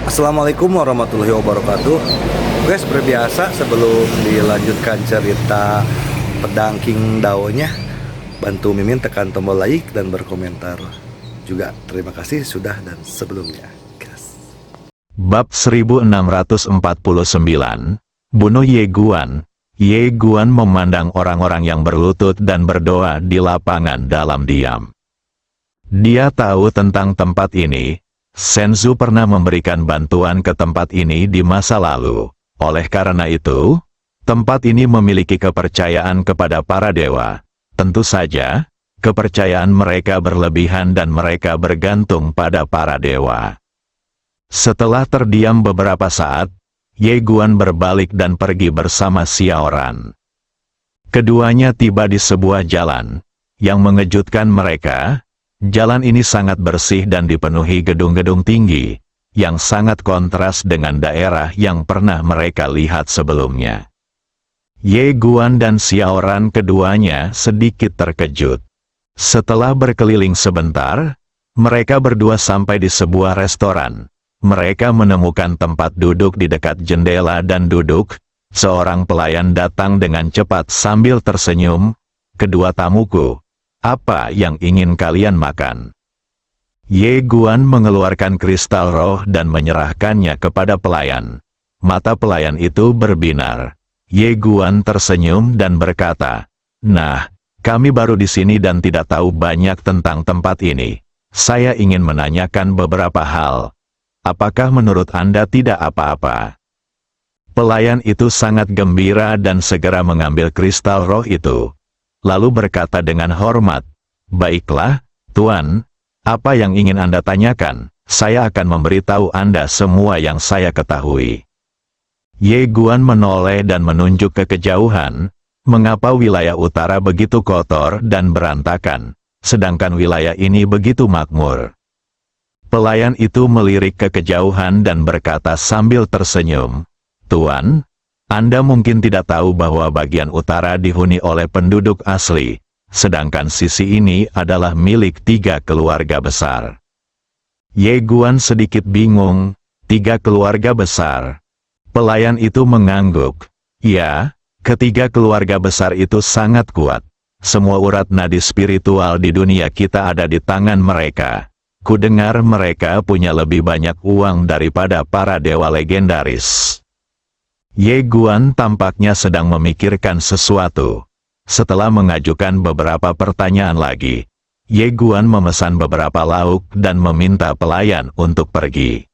Assalamualaikum warahmatullahi wabarakatuh. Oke, seperti biasa sebelum dilanjutkan cerita pedang King Dao-nya, bantu Mimin tekan tombol like dan berkomentar. Juga terima kasih sudah dan sebelumnya. Gas. Bab 1649, Bunuh Ye Guan. Ye Guan memandang orang-orang yang berlutut dan berdoa di lapangan dalam diam. Dia tahu tentang tempat ini. Senzu pernah memberikan bantuan ke tempat ini di masa lalu. Oleh karena itu, tempat ini memiliki kepercayaan kepada para dewa. Tentu saja, kepercayaan mereka berlebihan dan mereka bergantung pada para dewa. Setelah terdiam beberapa saat, Ye Guan berbalik dan pergi bersama Xiaoran. Keduanya tiba di sebuah jalan. Yang mengejutkan mereka, jalan ini sangat bersih dan dipenuhi gedung-gedung tinggi, yang sangat kontras dengan daerah yang pernah mereka lihat sebelumnya. Ye Guan dan Xiaoran keduanya sedikit terkejut. Setelah berkeliling sebentar, mereka berdua sampai di sebuah restoran. Mereka menemukan tempat duduk di dekat jendela dan duduk. Seorang pelayan datang dengan cepat sambil tersenyum. "Kedua tamuku, apa yang ingin kalian makan?" Ye Guan mengeluarkan kristal roh dan menyerahkannya kepada pelayan. Mata pelayan itu berbinar. Ye Guan tersenyum dan berkata, "Nah, kami baru di sini dan tidak tahu banyak tentang tempat ini. Saya ingin menanyakan beberapa hal. Apakah menurut Anda tidak apa-apa?" Pelayan itu sangat gembira dan segera mengambil kristal roh itu. Lalu berkata dengan hormat, "Baiklah, Tuan, apa yang ingin Anda tanyakan? Saya akan memberitahu Anda semua yang saya ketahui." Ye Guan menoleh dan menunjuk ke kejauhan. Mengapa wilayah utara begitu kotor dan berantakan, sedangkan wilayah ini begitu makmur? Pelayan itu melirik ke kejauhan dan berkata sambil tersenyum, "Tuan, Anda mungkin tidak tahu bahwa bagian utara dihuni oleh penduduk asli, sedangkan sisi ini adalah milik 3 keluarga besar." Ye Guan sedikit bingung, 3 keluarga besar. Pelayan itu mengangguk. "Ya, ketiga keluarga besar itu sangat kuat. Semua urat nadi spiritual di dunia kita ada di tangan mereka. Kudengar mereka punya lebih banyak uang daripada para dewa legendaris." Ye Guan tampaknya sedang memikirkan sesuatu. Setelah mengajukan beberapa pertanyaan lagi, Ye Guan memesan beberapa lauk dan meminta pelayan untuk pergi.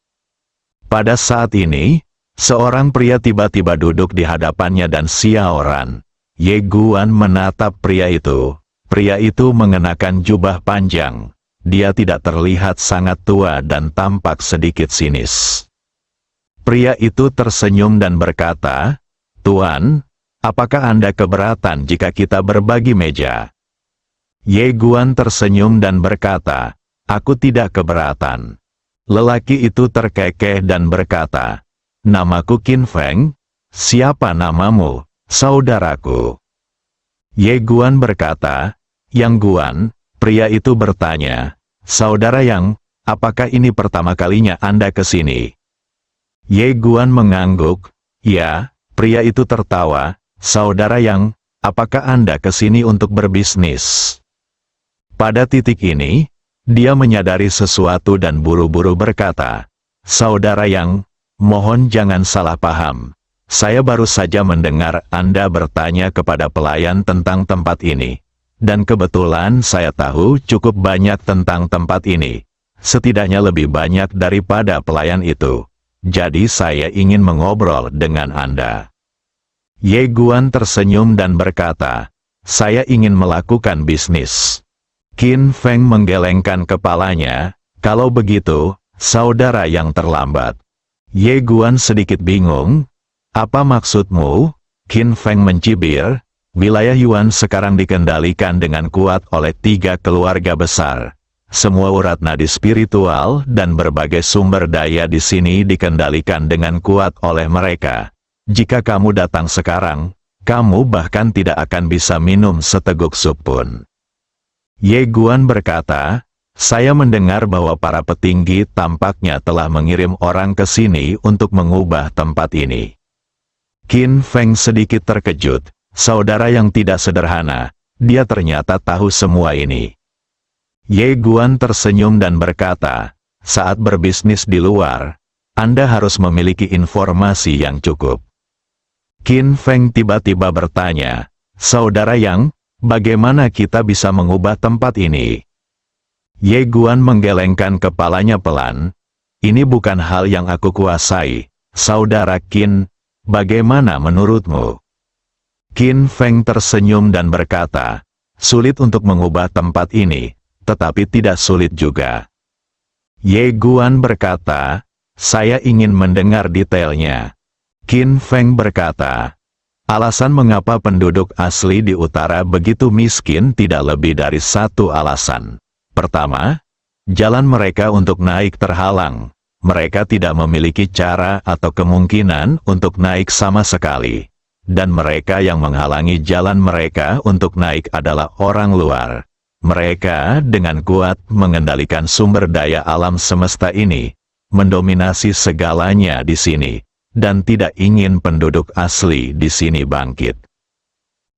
Pada saat ini, seorang pria tiba-tiba duduk di hadapannya dan Xiaoran. Ye Guan menatap pria itu. Pria itu mengenakan jubah panjang. Dia tidak terlihat sangat tua dan tampak sedikit sinis. Pria itu tersenyum dan berkata, "Tuan, apakah Anda keberatan jika kita berbagi meja?" Ye Guan tersenyum dan berkata, "Aku tidak keberatan." Lelaki itu terkekeh dan berkata, "Namaku Qin Feng." "Siapa namamu, saudaraku?" Ye Guan berkata, "Yang Guan." Pria itu bertanya, "Saudara Yang, apakah ini pertama kalinya Anda ke sini?" Ye Guan mengangguk. "Ya." Pria itu tertawa, "Saudara Yang, apakah Anda ke sini untuk berbisnis?" Pada titik ini, dia menyadari sesuatu dan buru-buru berkata, "Saudara Yang, mohon jangan salah paham. Saya baru saja mendengar Anda bertanya kepada pelayan tentang tempat ini. Dan kebetulan saya tahu cukup banyak tentang tempat ini. Setidaknya lebih banyak daripada pelayan itu. Jadi saya ingin mengobrol dengan Anda." Ye Guan tersenyum dan berkata, "Saya ingin melakukan bisnis." Qin Feng menggelengkan kepalanya, "Kalau begitu, saudara yang terlambat." Ye Guan sedikit bingung. "Apa maksudmu?" Qin Feng mencibir. "Wilayah Yuan sekarang dikendalikan dengan kuat oleh 3 keluarga besar. Semua urat nadi spiritual dan berbagai sumber daya di sini dikendalikan dengan kuat oleh mereka. Jika kamu datang sekarang, kamu bahkan tidak akan bisa minum seteguk sup pun." Ye Guan berkata, Saya mendengar bahwa para petinggi tampaknya telah mengirim orang ke sini untuk mengubah tempat ini. Qin Feng sedikit terkejut. Saudara yang tidak sederhana, dia ternyata tahu semua ini. Ye Guan tersenyum dan berkata, saat berbisnis di luar, Anda harus memiliki informasi yang cukup. Qin Feng tiba-tiba bertanya, Saudara Yang, bagaimana kita bisa mengubah tempat ini? Ye Guan menggelengkan kepalanya pelan, ini bukan hal yang aku kuasai, Saudara Qin, bagaimana menurutmu? Qin Feng tersenyum dan berkata, sulit untuk mengubah tempat ini, tetapi tidak sulit juga. Ye Guan berkata, saya ingin mendengar detailnya. Qin Feng berkata, alasan mengapa penduduk asli di utara begitu miskin tidak lebih dari satu alasan. Pertama, jalan mereka untuk naik terhalang. Mereka tidak memiliki cara atau kemungkinan untuk naik sama sekali. Dan mereka yang menghalangi jalan mereka untuk naik adalah orang luar. Mereka dengan kuat mengendalikan sumber daya alam semesta ini, mendominasi segalanya di sini, dan tidak ingin penduduk asli di sini bangkit.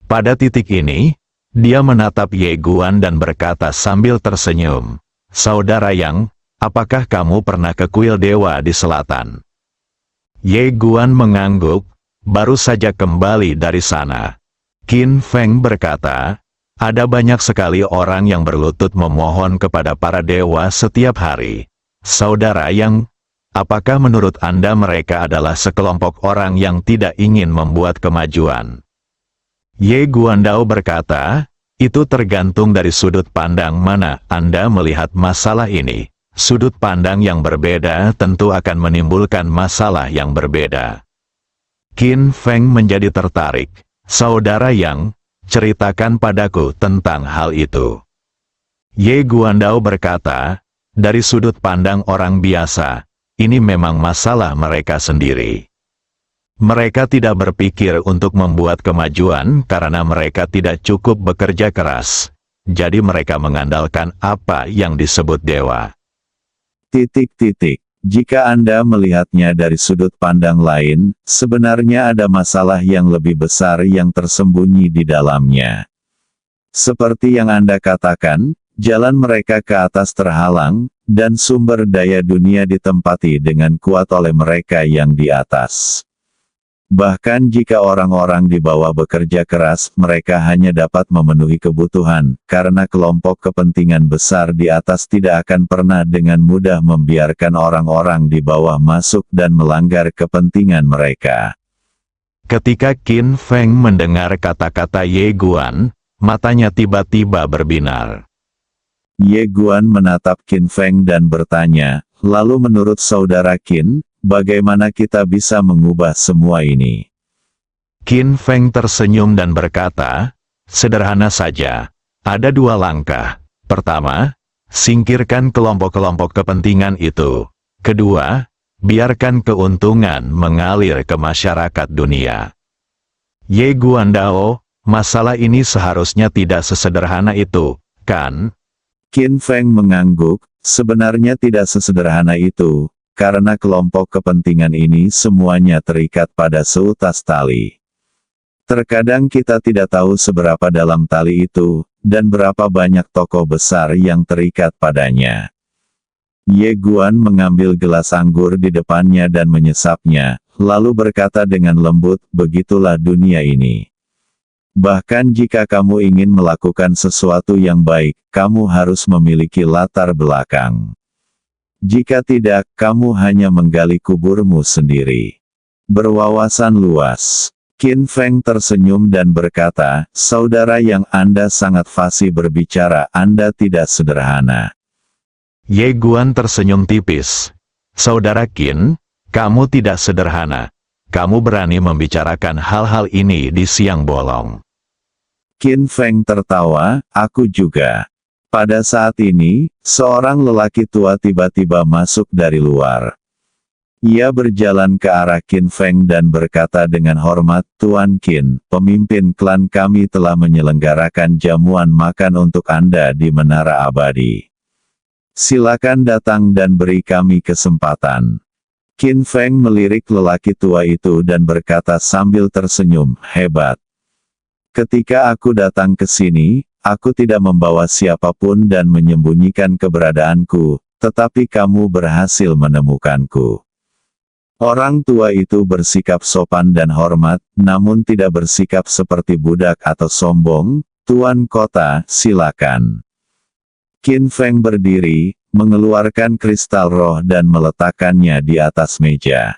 Pada titik ini, dia menatap Ye Guan dan berkata sambil tersenyum, Saudara Yang, apakah kamu pernah ke kuil dewa di selatan? Ye Guan mengangguk, baru saja kembali dari sana. Qin Feng berkata, ada banyak sekali orang yang berlutut memohon kepada para dewa setiap hari. Saudara Yang, apakah menurut Anda mereka adalah sekelompok orang yang tidak ingin membuat kemajuan? Ye Guandao berkata, itu tergantung dari sudut pandang mana Anda melihat masalah ini. Sudut pandang yang berbeda tentu akan menimbulkan masalah yang berbeda. Qin Feng menjadi tertarik. Saudara Yang, ceritakan padaku tentang hal itu. Ye Guandao berkata, dari sudut pandang orang biasa, ini memang masalah mereka sendiri. Mereka tidak berpikir untuk membuat kemajuan karena mereka tidak cukup bekerja keras. Jadi mereka mengandalkan apa yang disebut dewa. Jika Anda melihatnya dari sudut pandang lain, sebenarnya ada masalah yang lebih besar yang tersembunyi di dalamnya. Seperti yang Anda katakan, jalan mereka ke atas terhalang, dan sumber daya dunia ditempati dengan kuat oleh mereka yang di atas. Bahkan jika orang-orang di bawah bekerja keras, mereka hanya dapat memenuhi kebutuhan, karena kelompok kepentingan besar di atas tidak akan pernah dengan mudah membiarkan orang-orang di bawah masuk dan melanggar kepentingan mereka. Ketika Qin Feng mendengar kata-kata Ye Guan, matanya tiba-tiba berbinar. Ye Guan menatap Qin Feng dan bertanya, lalu menurut saudara Qin, bagaimana kita bisa mengubah semua ini? Qin Feng tersenyum dan berkata, sederhana saja, ada dua langkah. Pertama, singkirkan kelompok-kelompok kepentingan itu. Kedua, biarkan keuntungan mengalir ke masyarakat dunia. Ye Guandao, masalah ini seharusnya tidak sesederhana itu, kan? Qin Feng mengangguk, sebenarnya tidak sesederhana itu. Karena kelompok kepentingan ini semuanya terikat pada seutas tali. Terkadang kita tidak tahu seberapa dalam tali itu, dan berapa banyak tokoh besar yang terikat padanya. Ye Guan mengambil gelas anggur di depannya dan menyesapnya, lalu berkata dengan lembut, begitulah dunia ini. Bahkan jika kamu ingin melakukan sesuatu yang baik, kamu harus memiliki latar belakang. Jika tidak, kamu hanya menggali kuburmu sendiri. Berwawasan luas. Qin Feng tersenyum dan berkata, saudara Yang, Anda sangat fasih berbicara, Anda tidak sederhana. Ye Guan tersenyum tipis. Saudara Qin, kamu tidak sederhana. Kamu berani membicarakan hal-hal ini di siang bolong. Qin Feng tertawa, aku juga. Pada saat ini, seorang lelaki tua tiba-tiba masuk dari luar. Ia berjalan ke arah Qin Feng dan berkata dengan hormat, Tuan Qin, pemimpin klan kami telah menyelenggarakan jamuan makan untuk Anda di Menara Abadi. Silakan datang dan beri kami kesempatan. Qin Feng melirik lelaki tua itu dan berkata sambil tersenyum, hebat. Ketika aku datang ke sini, aku tidak membawa siapapun dan menyembunyikan keberadaanku, tetapi kamu berhasil menemukanku. Orang tua itu bersikap sopan dan hormat, namun tidak bersikap seperti budak atau sombong. Tuan kota, silakan. Qin Feng berdiri, mengeluarkan kristal roh dan meletakkannya di atas meja.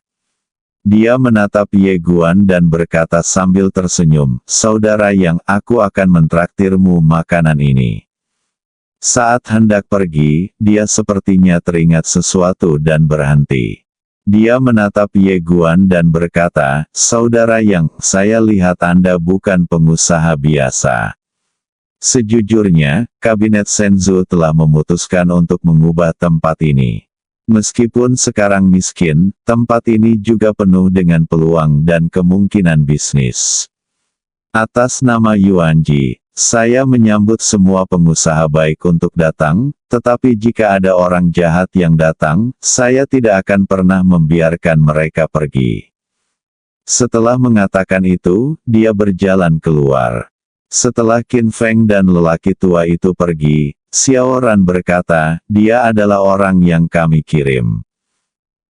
Dia menatap Ye Guan dan berkata sambil tersenyum, saudara yang aku akan mentraktirmu makanan ini. Saat hendak pergi, dia sepertinya teringat sesuatu dan berhenti. Dia menatap Ye Guan dan berkata, saudara yang, saya lihat Anda bukan pengusaha biasa. Sejujurnya, Kabinet Shenzhou telah memutuskan untuk mengubah tempat ini. Meskipun sekarang miskin, tempat ini juga penuh dengan peluang dan kemungkinan bisnis. Atas nama Yuanji, saya menyambut semua pengusaha baik untuk datang, tetapi jika ada orang jahat yang datang, saya tidak akan pernah membiarkan mereka pergi. Setelah mengatakan itu, dia berjalan keluar. Setelah Qin Feng dan lelaki tua itu pergi, Xiao Ran berkata, dia adalah orang yang kami kirim.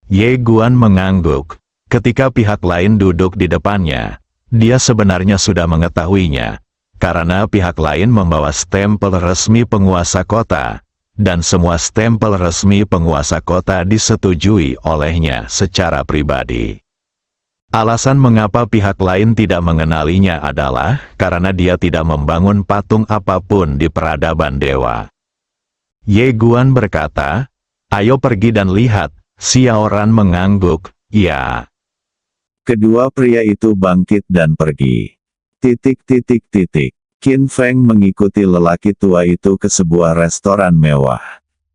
Ye Guan mengangguk. Ketika pihak lain duduk di depannya, dia sebenarnya sudah mengetahuinya. Karena pihak lain membawa stempel resmi penguasa kota, dan semua stempel resmi penguasa kota disetujui olehnya secara pribadi. Alasan mengapa pihak lain tidak mengenalinya adalah karena dia tidak membangun patung apapun di peradaban dewa. Ye Guan berkata, ayo pergi dan lihat. Xiao Ran mengangguk, ya. Kedua pria itu bangkit dan pergi. Qin Feng mengikuti lelaki tua itu ke sebuah restoran mewah.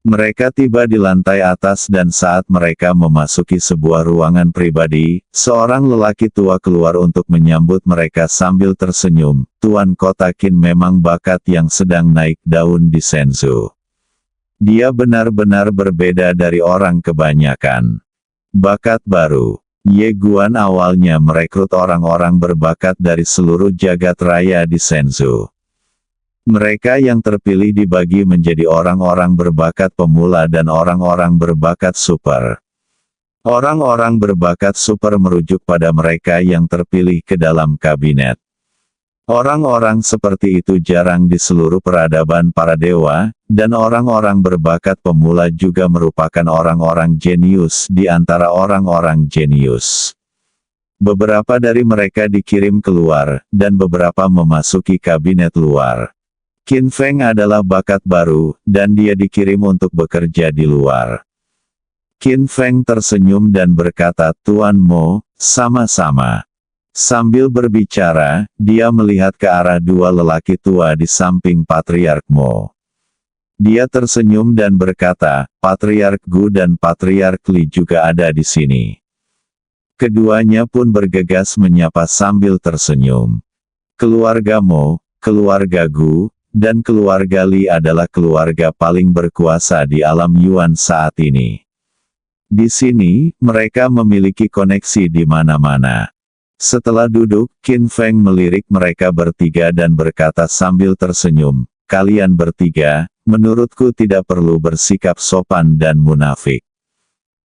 Mereka tiba di lantai atas dan saat mereka memasuki sebuah ruangan pribadi, seorang lelaki tua keluar untuk menyambut mereka sambil tersenyum. Tuan kota Qin memang bakat yang sedang naik daun di Shenzhou. Dia benar-benar berbeda dari orang kebanyakan. Bakat baru. Ye Guan awalnya merekrut orang-orang berbakat dari seluruh jagat raya di Shenzhou. Mereka yang terpilih dibagi menjadi orang-orang berbakat pemula dan orang-orang berbakat super. Orang-orang berbakat super merujuk pada mereka yang terpilih ke dalam kabinet. Orang-orang seperti itu jarang di seluruh peradaban para dewa, dan orang-orang berbakat pemula juga merupakan orang-orang jenius di antara orang-orang jenius. Beberapa dari mereka dikirim keluar, dan beberapa memasuki kabinet luar. Qin Feng adalah bakat baru, dan dia dikirim untuk bekerja di luar. Qin Feng tersenyum dan berkata, Tuan Mo, sama-sama. Sambil berbicara, dia melihat ke arah dua lelaki tua di samping Patriark Mo. Dia tersenyum dan berkata, Patriark Gu dan Patriark Li juga ada di sini. Keduanya pun bergegas menyapa sambil tersenyum. Keluarga Mo, keluarga Gu, dan keluarga Li adalah keluarga paling berkuasa di alam Yuan saat ini. Di sini, mereka memiliki koneksi di mana-mana. Setelah duduk, Qin Feng melirik mereka bertiga dan berkata sambil tersenyum, kalian bertiga, menurutku tidak perlu bersikap sopan dan munafik.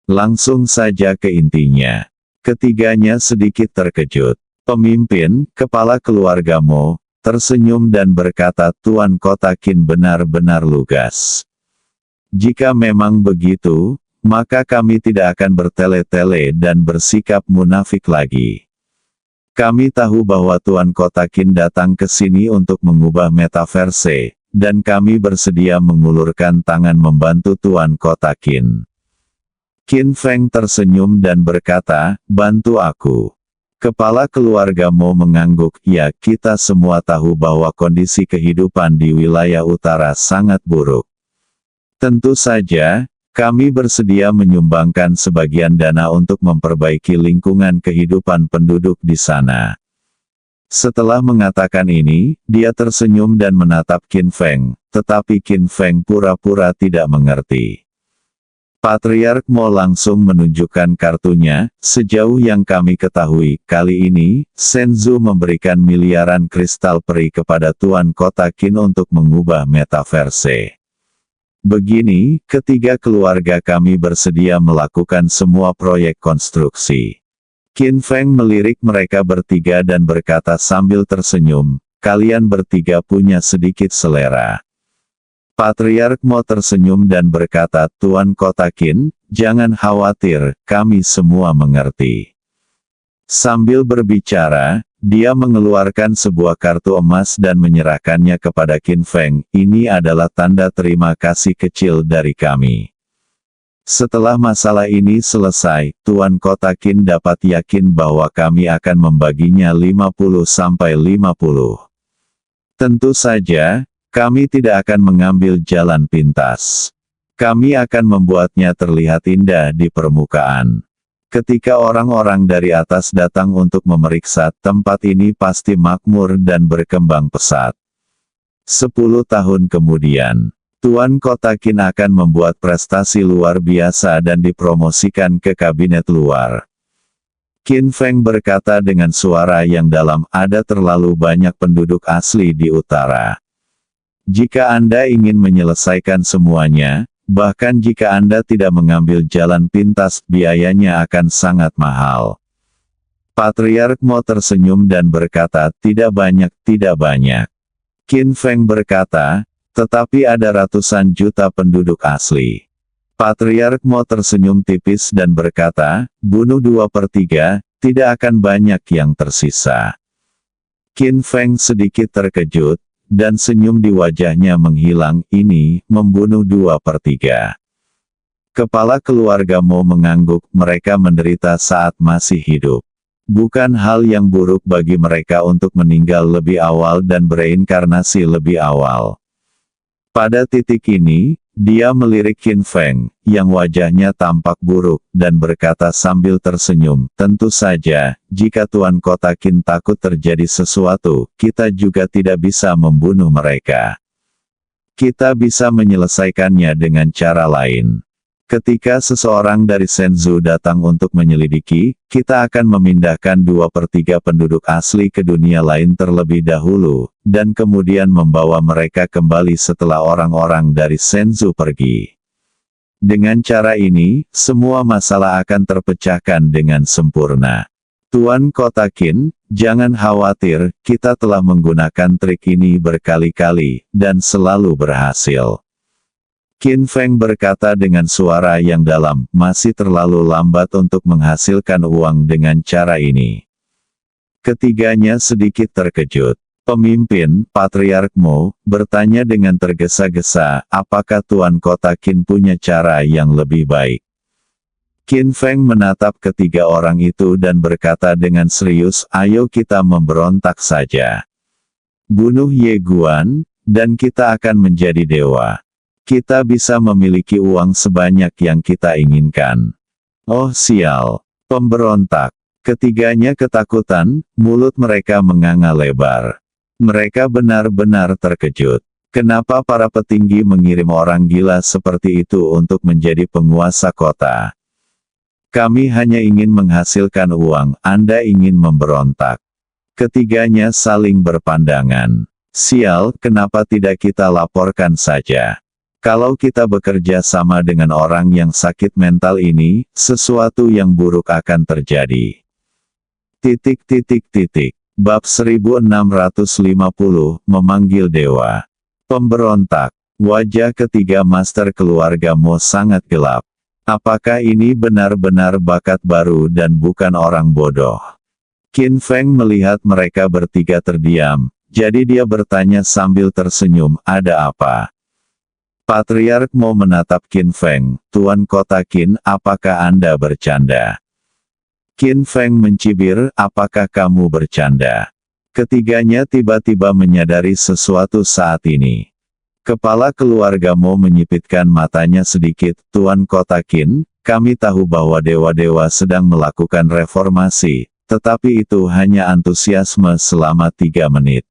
Langsung saja ke intinya. Ketiganya sedikit terkejut. Pemimpin, kepala keluarga Mo, tersenyum dan berkata Tuan Kota Qin benar-benar lugas. Jika memang begitu, maka kami tidak akan bertele-tele dan bersikap munafik lagi. Kami tahu bahwa Tuan Kota Qin datang ke sini untuk mengubah metaverse, dan kami bersedia mengulurkan tangan membantu Tuan Kota Qin. Qin Feng tersenyum dan berkata, bantu aku. Kepala keluarga Mo mengangguk, ya kita semua tahu bahwa kondisi kehidupan di wilayah utara sangat buruk. Tentu saja, kami bersedia menyumbangkan sebagian dana untuk memperbaiki lingkungan kehidupan penduduk di sana. Setelah mengatakan ini, dia tersenyum dan menatap Qin Feng, tetapi Qin Feng pura-pura tidak mengerti. Patriark Mo langsung menunjukkan kartunya. Sejauh yang kami ketahui, kali ini, Senzu memberikan miliaran kristal peri kepada Tuan Kota Qin untuk mengubah metaverse. Begini, ketiga keluarga kami bersedia melakukan semua proyek konstruksi. Qin Feng melirik mereka bertiga dan berkata sambil tersenyum, kalian bertiga punya sedikit selera. Patriark Mo tersenyum dan berkata, Tuan Kota Qin, jangan khawatir, kami semua mengerti. Sambil berbicara, dia mengeluarkan sebuah kartu emas dan menyerahkannya kepada Qin Feng. Ini adalah tanda terima kasih kecil dari kami. Setelah masalah ini selesai, Tuan Kota Qin dapat yakin bahwa kami akan membaginya 50-50. Tentu saja, kami tidak akan mengambil jalan pintas. Kami akan membuatnya terlihat indah di permukaan. Ketika orang-orang dari atas datang untuk memeriksa, tempat ini pasti makmur dan berkembang pesat. 10 tahun kemudian, Tuan Kota Qin akan membuat prestasi luar biasa dan dipromosikan ke kabinet luar. Qin Feng berkata dengan suara yang dalam, ada terlalu banyak penduduk asli di utara. Jika Anda ingin menyelesaikan semuanya, bahkan jika Anda tidak mengambil jalan pintas, biayanya akan sangat mahal. Patriark Mo tersenyum dan berkata, tidak banyak, tidak banyak. Qin Feng berkata, tetapi ada ratusan juta penduduk asli. Patriark Mo tersenyum tipis dan berkata, bunuh 2/3, tidak akan banyak yang tersisa. Qin Feng sedikit terkejut, dan senyum di wajahnya menghilang. Ini, membunuh 2/3. Kepala keluarga Mo mengangguk, mereka menderita saat masih hidup. Bukan hal yang buruk bagi mereka untuk meninggal lebih awal dan bereinkarnasi lebih awal. Pada titik ini, dia melirik Qin Feng, yang wajahnya tampak buruk, dan berkata sambil tersenyum, tentu saja, jika Tuan Kota Qin takut terjadi sesuatu, kita juga tidak bisa membunuh mereka. Kita bisa menyelesaikannya dengan cara lain. Ketika seseorang dari Senzu datang untuk menyelidiki, kita akan memindahkan 2/3 penduduk asli ke dunia lain terlebih dahulu, dan kemudian membawa mereka kembali setelah orang-orang dari Senzu pergi. Dengan cara ini, semua masalah akan terpecahkan dengan sempurna. Tuan Kota Qin, jangan khawatir, kita telah menggunakan trik ini berkali-kali, dan selalu berhasil. Qin Feng berkata dengan suara yang dalam, masih terlalu lambat untuk menghasilkan uang dengan cara ini. Ketiganya sedikit terkejut. Pemimpin, Patriark Mo, bertanya dengan tergesa-gesa, apakah Tuan Kota Qin punya cara yang lebih baik? Qin Feng menatap ketiga orang itu dan berkata dengan serius, ayo kita memberontak saja. Bunuh Ye Guan, dan kita akan menjadi dewa. Kita bisa memiliki uang sebanyak yang kita inginkan. Oh sial, pemberontak. Ketiganya ketakutan, mulut mereka menganga lebar. Mereka benar-benar terkejut. Kenapa para petinggi mengirim orang gila seperti itu untuk menjadi penguasa kota? Kami hanya ingin menghasilkan uang, Anda ingin memberontak. Ketiganya saling berpandangan. Sial, kenapa tidak kita laporkan saja? Kalau kita bekerja sama dengan orang yang sakit mental ini, sesuatu yang buruk akan terjadi. Bab 1650, memanggil dewa. Pemberontak. Wajah ketiga master keluarga Mo sangat gelap. Apakah ini benar-benar bakat baru dan bukan orang bodoh? Qin Feng melihat mereka bertiga terdiam, jadi dia bertanya sambil tersenyum, ada apa? Patriark Mo menatap Qin Feng, Tuan Kota Qin, apakah Anda bercanda? Qin Feng mencibir, apakah kamu bercanda? Ketiganya tiba-tiba menyadari sesuatu saat ini. Kepala keluarga Mo menyipitkan matanya sedikit, Tuan Kota Qin, kami tahu bahwa dewa-dewa sedang melakukan reformasi, tetapi itu hanya antusiasme selama 3 menit.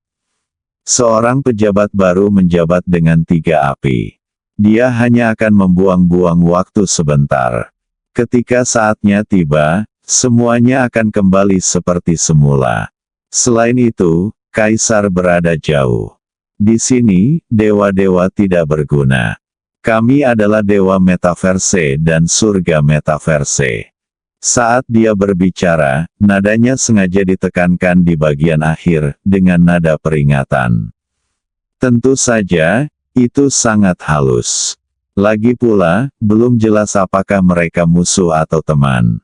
Seorang pejabat baru menjabat dengan 3 api. Dia hanya akan membuang-buang waktu sebentar. Ketika saatnya tiba, semuanya akan kembali seperti semula. Selain itu, Kaisar berada jauh. Di sini, dewa-dewa tidak berguna. Kami adalah dewa metaverse dan surga metaverse. Saat dia berbicara, nadanya sengaja ditekankan di bagian akhir, dengan nada peringatan. Tentu saja, itu sangat halus. Lagi pula, belum jelas apakah mereka musuh atau teman.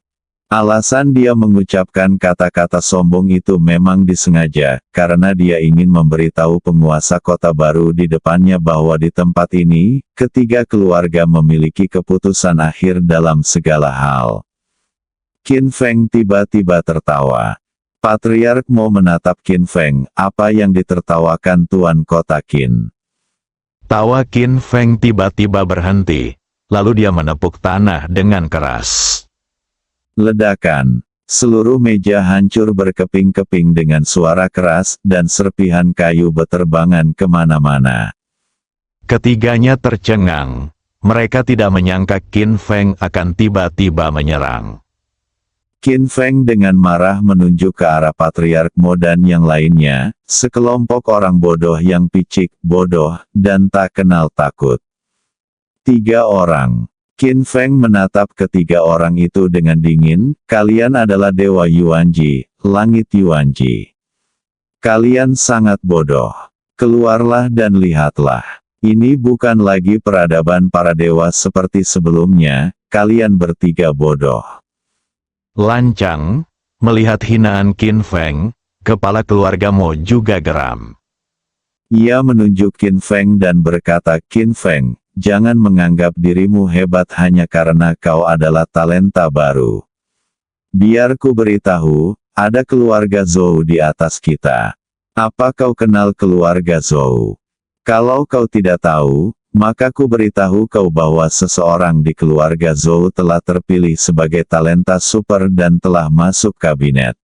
Alasan dia mengucapkan kata-kata sombong itu memang disengaja, karena dia ingin memberitahu penguasa kota baru di depannya bahwa di tempat ini, ketiga keluarga memiliki keputusan akhir dalam segala hal. Qin Feng tiba-tiba tertawa. Patriark Mo menatap Qin Feng, apa yang ditertawakan Tuan Kota Qin? Tawa Qin Feng tiba-tiba berhenti, lalu dia menepuk tanah dengan keras. Ledakan. Seluruh meja hancur berkeping-keping dengan suara keras, dan serpihan kayu beterbangan kemana-mana. Ketiganya tercengang. Mereka tidak menyangka Qin Feng akan tiba-tiba menyerang. Qin Feng dengan marah menunjuk ke arah Patriark Mo dan yang lainnya, sekelompok orang bodoh yang picik, bodoh, dan tak kenal takut. 3 orang. Qin Feng menatap ketiga orang itu dengan dingin, kalian adalah Dewa Yuanji, Langit Yuanji. Kalian sangat bodoh. Keluarlah dan lihatlah. Ini bukan lagi peradaban para dewa seperti sebelumnya, kalian bertiga bodoh. Lancang, melihat hinaan Qin Feng, kepala keluarga Mo juga geram. Ia menunjuk Qin Feng dan berkata, Qin Feng, jangan menganggap dirimu hebat hanya karena kau adalah talenta baru. Biar ku beritahu, ada keluarga Zhou di atas kita. Apa kau kenal keluarga Zhou? Kalau kau tidak tahu, maka ku beritahu kau bahwa seseorang di keluarga Zhou telah terpilih sebagai talenta super dan telah masuk kabinet.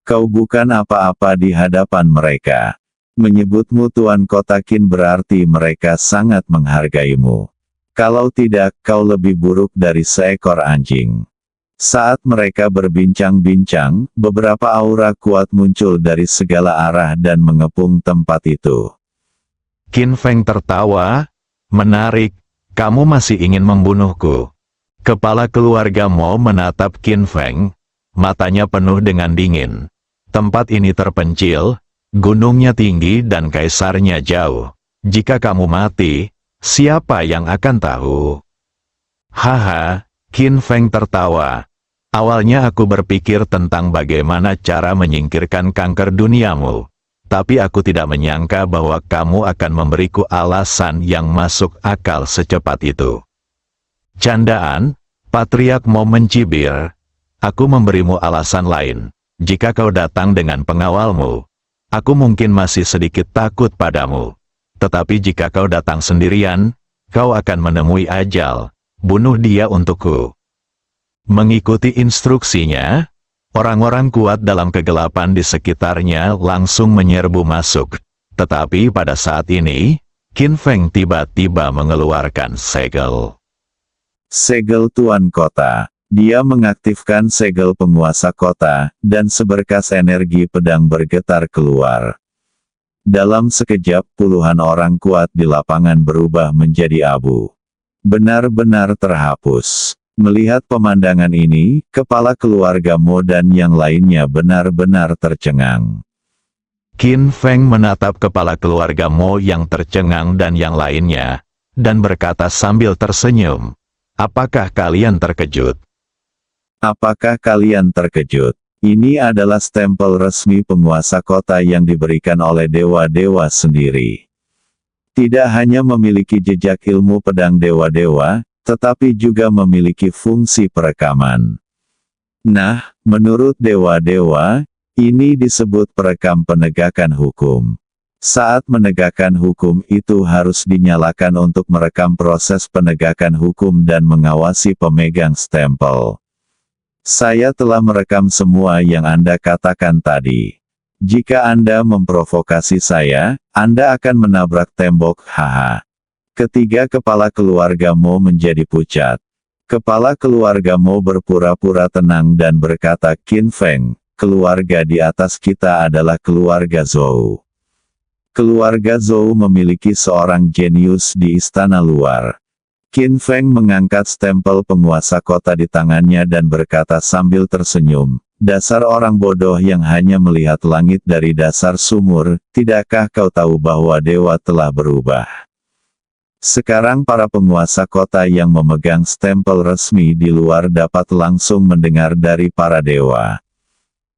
Kau bukan apa-apa di hadapan mereka. Menyebutmu Tuan Kota Qin berarti mereka sangat menghargaimu. Kalau tidak, kau lebih buruk dari seekor anjing. Saat mereka berbincang-bincang, beberapa aura kuat muncul dari segala arah dan mengepung tempat itu. Qin Feng tertawa, menarik, kamu masih ingin membunuhku. Kepala keluarga Mo menatap Qin Feng, matanya penuh dengan dingin. Tempat ini terpencil, gunungnya tinggi dan kaisarnya jauh. Jika kamu mati, siapa yang akan tahu? Haha, Qin Feng tertawa. Awalnya aku berpikir tentang bagaimana cara menyingkirkan kanker duniamu. Tapi aku tidak menyangka bahwa kamu akan memberiku alasan yang masuk akal secepat itu. Candaan, Patriark Mo mencibir. Aku memberimu alasan lain. Jika kau datang dengan pengawalmu, aku mungkin masih sedikit takut padamu. Tetapi jika kau datang sendirian, kau akan menemui ajal. Bunuh dia untukku. Mengikuti instruksinya, orang-orang kuat dalam kegelapan di sekitarnya langsung menyerbu masuk. Tetapi pada saat ini, Qin Feng tiba-tiba mengeluarkan segel. Segel Tuan Kota. Dia mengaktifkan segel penguasa kota, dan seberkas energi pedang bergetar keluar. Dalam sekejap puluhan orang kuat di lapangan berubah menjadi abu. Benar-benar terhapus. Melihat pemandangan ini, kepala keluarga Mo dan yang lainnya benar-benar tercengang. Qin Feng menatap kepala keluarga Mo yang tercengang dan yang lainnya, dan berkata sambil tersenyum, apakah kalian terkejut? Apakah kalian terkejut? Ini adalah stempel resmi penguasa kota yang diberikan oleh dewa-dewa sendiri. Tidak hanya memiliki jejak ilmu pedang dewa-dewa, tetapi juga memiliki fungsi perekaman. Nah, menurut dewa-dewa, ini disebut perekam penegakan hukum. Saat menegakkan hukum itu harus dinyalakan untuk merekam proses penegakan hukum dan mengawasi pemegang stempel. Saya telah merekam semua yang Anda katakan tadi. Jika Anda memprovokasi saya, Anda akan menabrak tembok, haha. Ketiga kepala keluarga Mo menjadi pucat. Kepala keluarga Mo berpura-pura tenang dan berkata, Qin Feng, keluarga di atas kita adalah keluarga Zhou. Keluarga Zhou memiliki seorang jenius di istana luar. Qin Feng mengangkat stempel penguasa kota di tangannya dan berkata sambil tersenyum, dasar orang bodoh yang hanya melihat langit dari dasar sumur, tidakkah kau tahu bahwa dewa telah berubah? Sekarang para penguasa kota yang memegang stempel resmi di luar dapat langsung mendengar dari para dewa.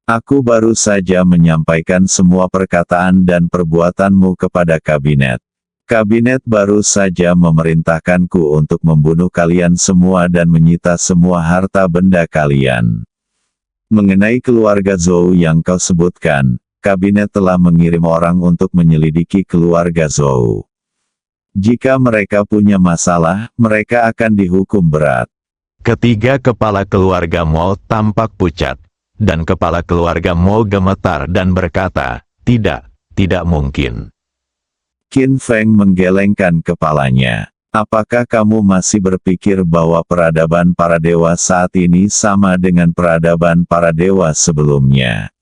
Aku baru saja menyampaikan semua perkataan dan perbuatanmu kepada kabinet. Kabinet baru saja memerintahkanku untuk membunuh kalian semua dan menyita semua harta benda kalian. Mengenai keluarga Zhou yang kau sebutkan, kabinet telah mengirim orang untuk menyelidiki keluarga Zhou. Jika mereka punya masalah, mereka akan dihukum berat. Ketiga kepala keluarga Mo tampak pucat, dan kepala keluarga Mo gemetar dan berkata, tidak mungkin. Qin Feng menggelengkan kepalanya. Apakah kamu masih berpikir bahwa peradaban para dewa saat ini sama dengan peradaban para dewa sebelumnya?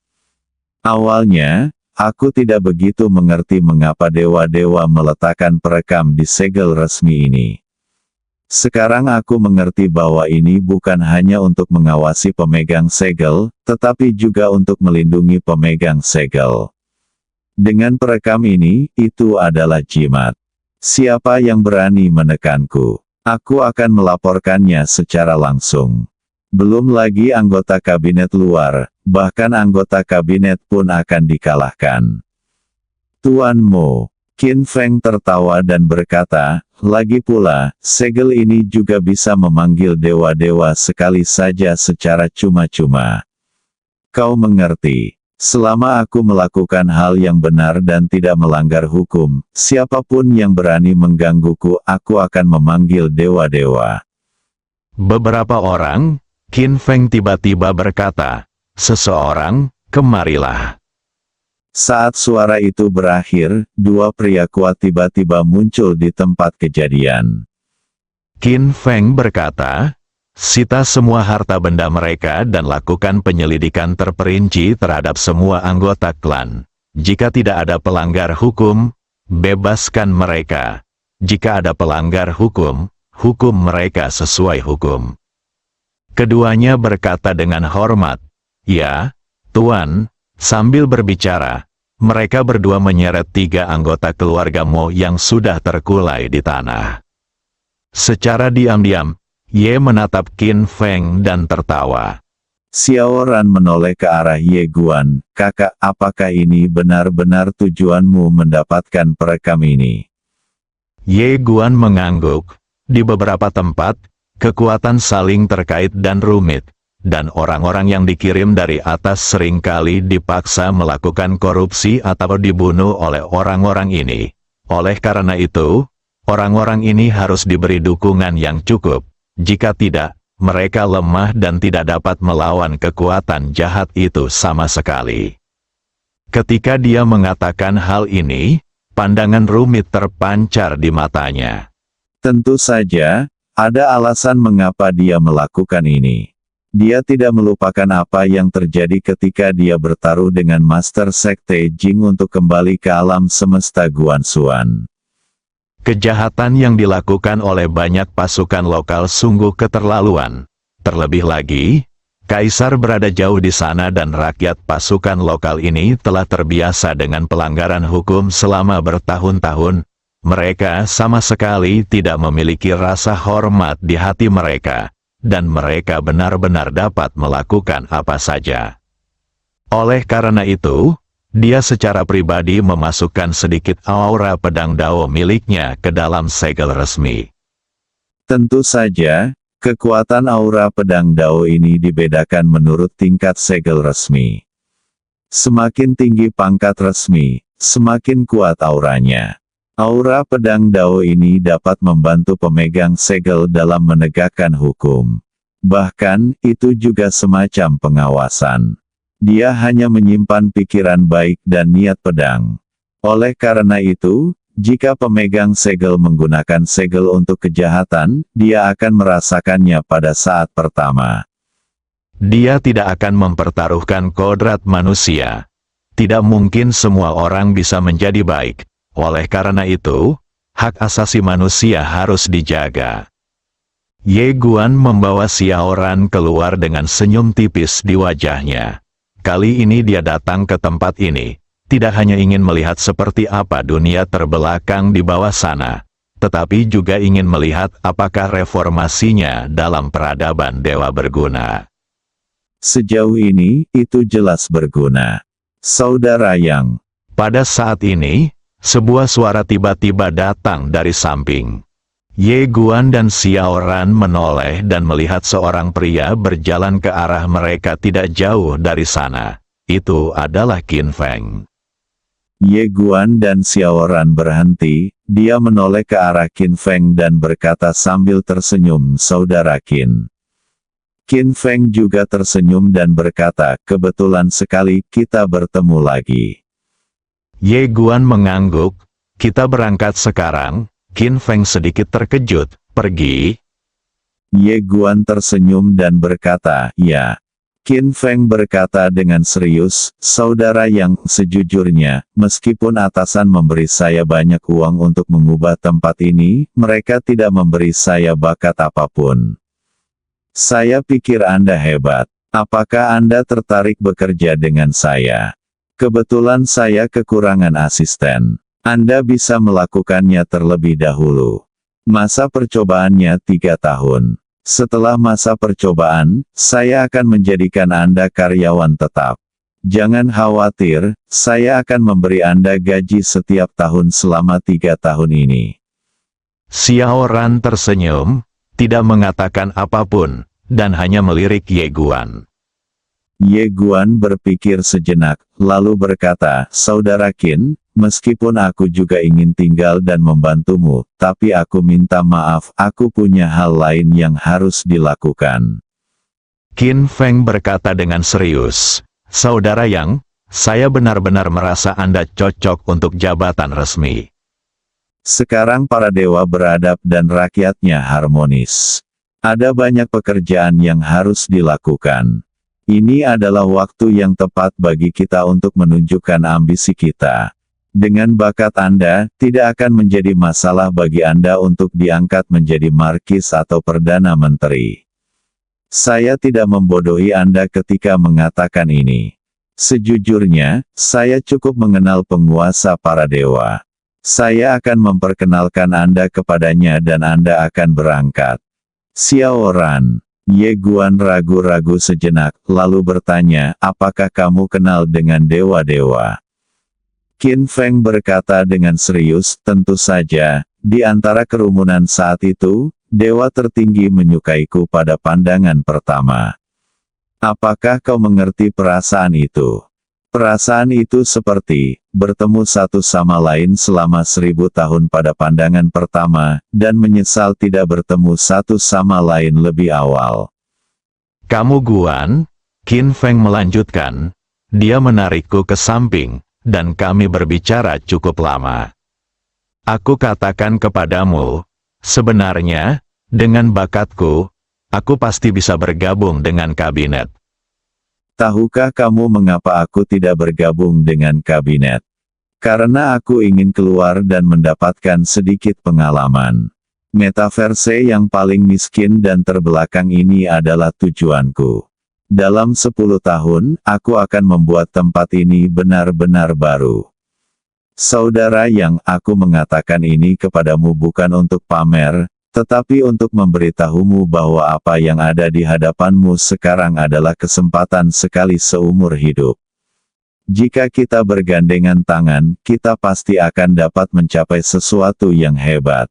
Awalnya, aku tidak begitu mengerti mengapa dewa-dewa meletakkan perekam di segel resmi ini. Sekarang aku mengerti bahwa ini bukan hanya untuk mengawasi pemegang segel, tetapi juga untuk melindungi pemegang segel. Dengan perekam ini, itu adalah jimat. Siapa yang berani menekanku? Aku akan melaporkannya secara langsung. Belum lagi anggota kabinet luar, bahkan anggota kabinet pun akan dikalahkan. Tuan Mo, Qin Feng tertawa dan berkata, lagi pula, segel ini juga bisa memanggil dewa-dewa sekali saja secara cuma-cuma. Kau mengerti? Selama aku melakukan hal yang benar dan tidak melanggar hukum, siapapun yang berani menggangguku, aku akan memanggil dewa-dewa. Beberapa orang, Qin Feng tiba-tiba berkata, seseorang, kemarilah. Saat suara itu berakhir, dua pria kuat tiba-tiba muncul di tempat kejadian. Qin Feng berkata, sita semua harta benda mereka dan lakukan penyelidikan terperinci terhadap semua anggota klan. Jika tidak ada pelanggar hukum, bebaskan mereka. Jika ada pelanggar hukum, hukum mereka sesuai hukum. Keduanya berkata dengan hormat, ya, Tuan. Sambil berbicara, mereka berdua menyeret tiga anggota keluarga Mo yang sudah terkulai di tanah. Secara diam-diam, Ye menatap Qin Feng dan tertawa. Xiao Ran menoleh ke arah Ye Guan, kakak, apakah ini benar-benar tujuanmu mendapatkan perekam ini? Ye Guan mengangguk. Di beberapa tempat, kekuatan saling terkait dan rumit, dan orang-orang yang dikirim dari atas seringkali dipaksa melakukan korupsi atau dibunuh oleh orang-orang ini. Oleh karena itu, orang-orang ini harus diberi dukungan yang cukup. Jika tidak, mereka lemah dan tidak dapat melawan kekuatan jahat itu sama sekali. Ketika dia mengatakan hal ini, pandangan rumit terpancar di matanya. Tentu saja, ada alasan mengapa dia melakukan ini. Dia tidak melupakan apa yang terjadi ketika dia bertaruh dengan Master Sekte Jing untuk kembali ke alam semesta Guanxuan. Kejahatan yang dilakukan oleh banyak pasukan lokal sungguh keterlaluan. Terlebih lagi, Kaisar berada jauh di sana dan rakyat pasukan lokal ini telah terbiasa dengan pelanggaran hukum selama bertahun-tahun. Mereka sama sekali tidak memiliki rasa hormat di hati mereka, dan mereka benar-benar dapat melakukan apa saja. Oleh karena itu, dia secara pribadi memasukkan sedikit aura pedang Dao miliknya ke dalam segel resmi. Tentu saja, kekuatan aura pedang Dao ini dibedakan menurut tingkat segel resmi. Semakin tinggi pangkat resmi, semakin kuat auranya. Aura pedang Dao ini dapat membantu pemegang segel dalam menegakkan hukum. Bahkan, itu juga semacam pengawasan. Dia hanya menyimpan pikiran baik dan niat pedang. Oleh karena itu, jika pemegang segel menggunakan segel untuk kejahatan, dia akan merasakannya pada saat pertama. Dia tidak akan mempertaruhkan kodrat manusia. Tidak mungkin semua orang bisa menjadi baik. Oleh karena itu, hak asasi manusia harus dijaga. Ye Guan membawa Xiaoran keluar dengan senyum tipis di wajahnya. Kali ini dia datang ke tempat ini, tidak hanya ingin melihat seperti apa dunia terbelakang di bawah sana, tetapi juga ingin melihat apakah reformasinya dalam peradaban dewa berguna. Sejauh ini, itu jelas berguna. Saudara Yang. Pada saat ini, sebuah suara tiba-tiba datang dari samping. Ye Guan dan Xiaoran menoleh dan melihat seorang pria berjalan ke arah mereka tidak jauh dari sana. Itu adalah Qin Feng. Ye Guan dan Xiaoran berhenti, dia menoleh ke arah Qin Feng dan berkata sambil tersenyum, "Saudara Qin." Qin Feng juga tersenyum dan berkata, "Kebetulan sekali kita bertemu lagi." Ye Guan mengangguk, "Kita berangkat sekarang." Qin Feng sedikit terkejut, "Pergi?" Ye Guan tersenyum dan berkata, "Ya." Qin Feng berkata dengan serius, "Saudara Yang, sejujurnya, meskipun atasan memberi saya banyak uang untuk mengubah tempat ini, mereka tidak memberi saya bakat apapun. Saya pikir Anda hebat. Apakah Anda tertarik bekerja dengan saya? Kebetulan saya kekurangan asisten. Anda bisa melakukannya terlebih dahulu. Masa percobaannya 3 tahun. Setelah masa percobaan, saya akan menjadikan Anda karyawan tetap. Jangan khawatir, saya akan memberi Anda gaji setiap tahun selama 3 tahun ini." Xiaoran tersenyum, tidak mengatakan apapun, dan hanya melirik Ye Guan. Ye Guan berpikir sejenak, lalu berkata, "Saudara Qin, meskipun aku juga ingin tinggal dan membantumu, tapi aku minta maaf, aku punya hal lain yang harus dilakukan." Qin Feng berkata dengan serius, "Saudara Yang, saya benar-benar merasa Anda cocok untuk jabatan resmi." Sekarang para dewa beradab dan rakyatnya harmonis. Ada banyak pekerjaan yang harus dilakukan. Ini adalah waktu yang tepat bagi kita untuk menunjukkan ambisi kita. Dengan bakat Anda, tidak akan menjadi masalah bagi Anda untuk diangkat menjadi markis atau perdana menteri. Saya tidak membodohi Anda ketika mengatakan ini. Sejujurnya, saya cukup mengenal penguasa para dewa. Saya akan memperkenalkan Anda kepadanya dan Anda akan berangkat. Xiaoran. Ye Guan ragu-ragu sejenak, lalu bertanya, "Apakah kamu kenal dengan dewa-dewa?" Qin Feng berkata dengan serius, "Tentu saja, di antara kerumunan saat itu, dewa tertinggi menyukaiku pada pandangan pertama. Apakah kau mengerti perasaan itu? Perasaan itu seperti bertemu satu sama lain selama 1000 tahun pada pandangan pertama, dan menyesal tidak bertemu satu sama lain lebih awal." "Kamu Guan?" Qin Feng melanjutkan. Dia menarikku ke samping, dan kami berbicara cukup lama. "Aku katakan kepadamu, sebenarnya, dengan bakatku, aku pasti bisa bergabung dengan kabinet." Tahukah kamu mengapa aku tidak bergabung dengan kabinet? Karena aku ingin keluar dan mendapatkan sedikit pengalaman. Metaverse yang paling miskin dan terbelakang ini adalah tujuanku. Dalam 10 tahun, aku akan membuat tempat ini benar-benar baru. Saudara Yang, aku mengatakan ini kepadamu bukan untuk pamer, tetapi untuk memberitahumu bahwa apa yang ada di hadapanmu sekarang adalah kesempatan sekali seumur hidup. Jika kita bergandengan tangan, kita pasti akan dapat mencapai sesuatu yang hebat.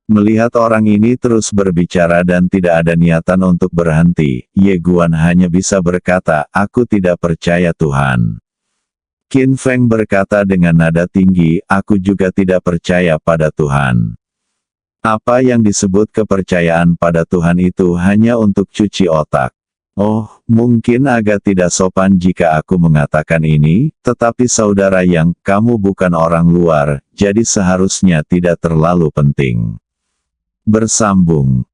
Melihat orang ini terus berbicara dan tidak ada niatan untuk berhenti, Ye Guan hanya bisa berkata, "Aku tidak percaya Tuhan." Qin Feng berkata dengan nada tinggi, "Aku juga tidak percaya pada Tuhan." Apa yang disebut kepercayaan pada Tuhan itu hanya untuk cuci otak. Oh, mungkin agak tidak sopan jika aku mengatakan ini, tetapi saudara yang, kamu bukan orang luar, jadi seharusnya tidak terlalu penting. Bersambung.